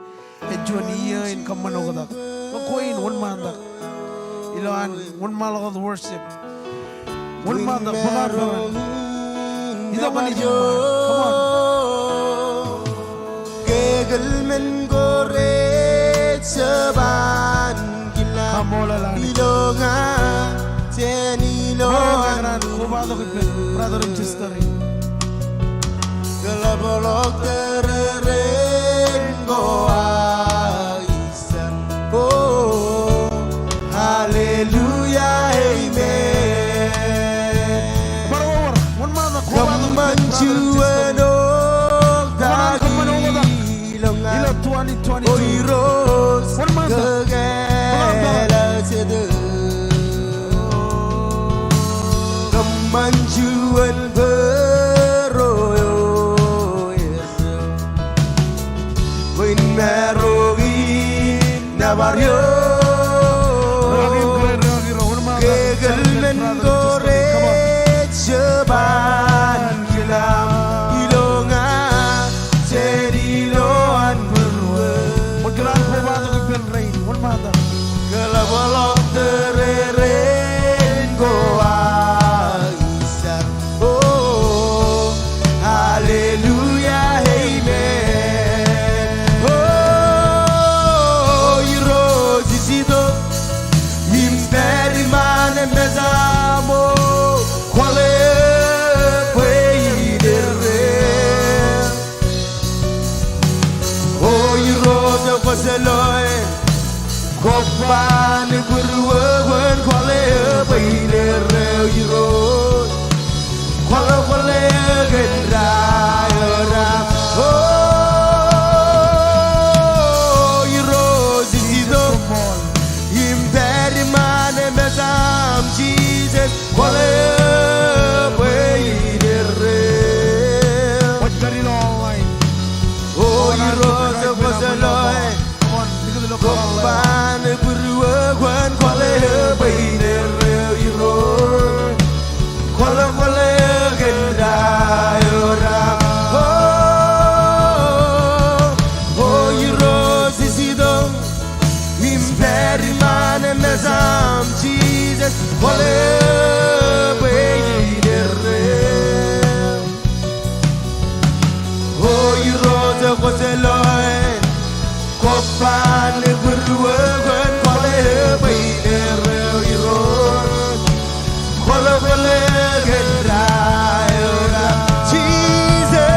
John year in keman kita makoin one mandak ilan one malak worship one mandak pengambaran itu apa nih jinman come on kegal men gore seban Komol ilonga tenilonga kubado kita brother and sister galabolok tereren goa isan oh hallelujah amen baru one mana kubado kamanjuano dagi ilonga ilo 2022 oiros one mana Kemanjuan beroyo Win merogi nabaryo Kegelmen gore ceban kilam ilonga ceriloan berwe Maglan po ba ito rain one mother Galabalok terere Jerusalem. Kopan berwen kwale baile reo yiro. Kwale kwale gendra yora. Oh yiro zido. Imperi mane mesam Jesus. Kwale baile reo. What's very long line? Oh yiro Jerusalem. Kopan berwen kwale baile reo yiro. Kwale kwale gendra yora. Oh yiro zido. Imperi mane mesam Jesus. Kwale baile reo. Oh yiro Jerusalem. Kopan berwen kwale baile reo yiro. Kwale kwale gendra yora. Jesus.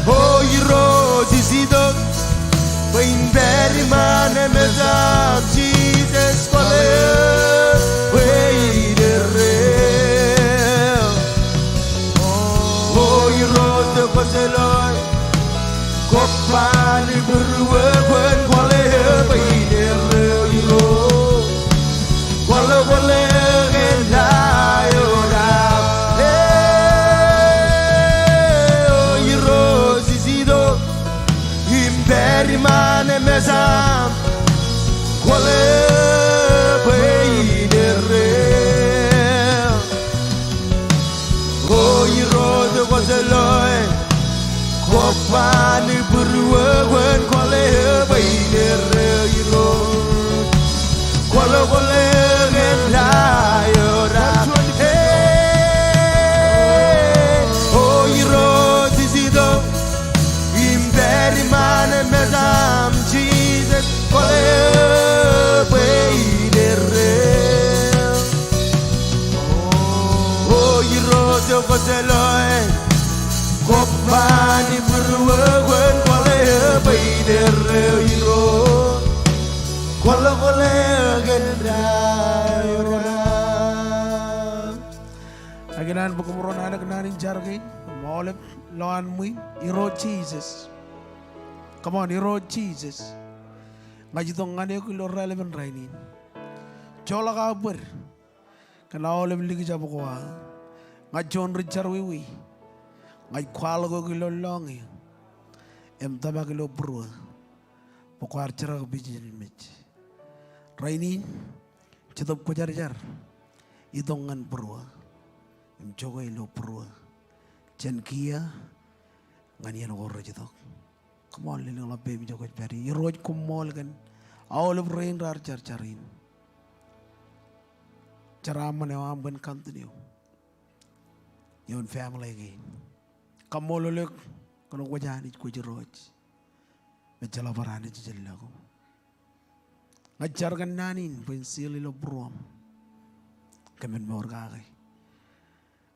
Oh yiro zido. Bain beri mane mesam Jesus. Kwale baile reo. Oh yiro Jerusalem. Kopan berwen kwale baile reo yiro. Kwale kwale gendra yora. Oh yiro zido. Imperi mane mesam. Kwale baile reo. Oh yiro Jerusalem. Kopan berwen kwale baile reo yiro. Kwale kwale gendra yora. Oh yiro zido. Imperi mane mesam Jesus. Kwale baile reo. Oh yiro Jerusalem. Kopan berwen kwale baile reo yiro. Kwale kwale gendra yora. Again, Bukumron, anak nanin jargin, Molep, Loan Mui, Hero Jesus. Come on, Hero Jesus. Ngajitong ngane ko lo relevant rainin. Chola ka ber. Kana olem ligi jabo ko ha. Ngajon Richard wiwi. Ngaj kwalo ko lo longi. Em taba ko lo bro. Pokwar chara ko bijil mich. Rainin, chitop ko jar jar. Idongan bro. Em jogo ilo bro. Chen kia ngani ano gorro jitok. Komol lino la baby jogo peri. Iroj komol kan. All rain rar char charin. Charama ne am ben continue. Yon family again. Komol lek kono wajani ko jiroj. Bechala barani jilla ko. Ngajar kan nanin ben sili lo bro. Kamen morgage.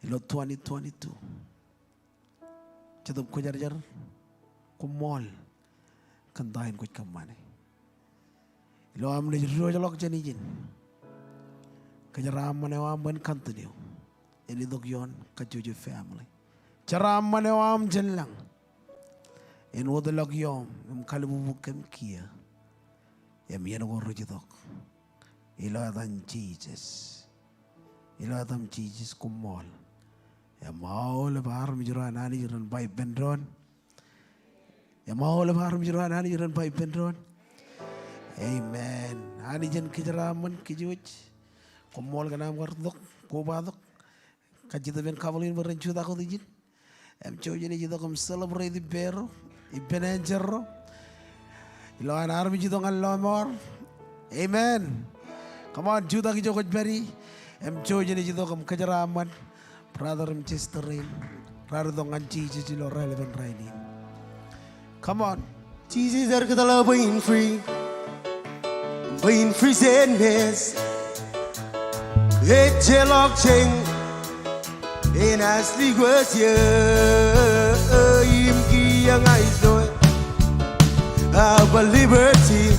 Ilo 2022. Chadam ko jar jar komol kandain ko kamane. Ilo am le ro jalok jani jin. Kajaram mane am ben continue. Ini dok yon kajuju family. Charam mane am jellang. En wodalok yom em kalbu bukem kia. Em yen go rojidok. Ilo adam Jesus. Ilo adam Jesus komol. Ya mau le bahar mijuran ani juran bai bendron. Ya mau le bahar mijuran ani juran bai bendron. Amen. Ani jen kijaraman kijuj. Komol kanam gardok kobadok. Kajita ben kabalin berencu tak kau dijin. Em coba ni jito kom celebrate di bero, di benenjero. Ilo anar mi jito ngal lomor. Amen. Come on, juta ki jokot beri. Em coba ni jito kom kejaraman. Brother Manchesterin, brother dongan Jesus ilo relevant rainin. Come on, Jesus er ketala being free sadness. It jelok ching in asli was ye im ki yang ai doi. about liberty.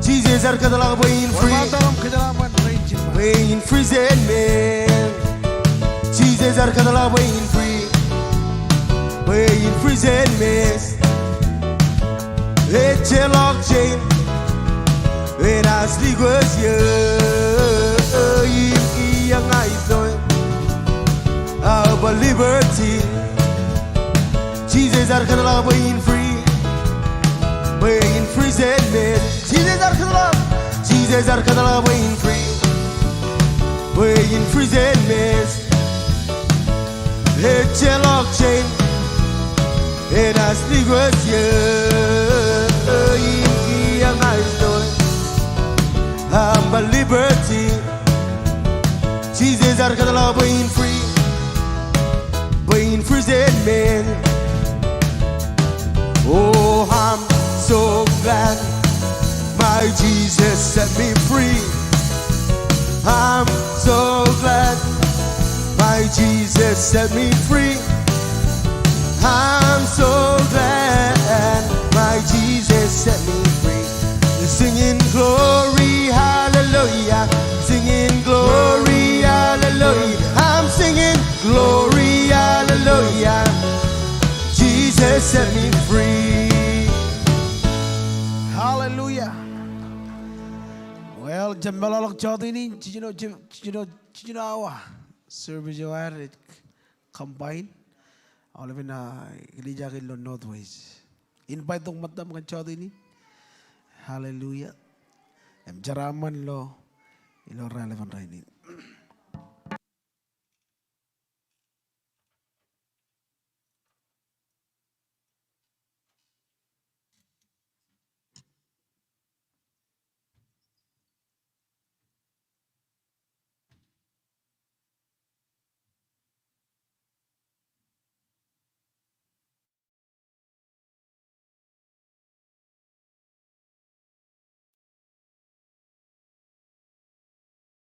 Jesus are kadala being free. Mataram kejalaman rain cima. Being prison man. Jesus are kadala being free. Being prison man. It's a lock chain. When I sleep was you, young eyes knowing about liberty. Jesus are kadala being free. Being prison man. Jesus are kadala being free. Being prison man. It's a lock chain. And I sleep with you, young eyes knowing about liberty. Jesus are kadala being free. Being prison man. Oh, I'm so glad my Jesus set me free. I'm so glad my Jesus set me free. I'm so glad my Jesus set me free. Singing glory, hallelujah. Singing glory, hallelujah. I'm singing glory, hallelujah. Jesus set me free. Hallelujah. Well, jambalalok chodini chino awa. Service you are combine. All of na ilija kilo northwest. Invite tong mottam kan chodini. Hallelujah. Em jaraman lo ilo relevant rainin.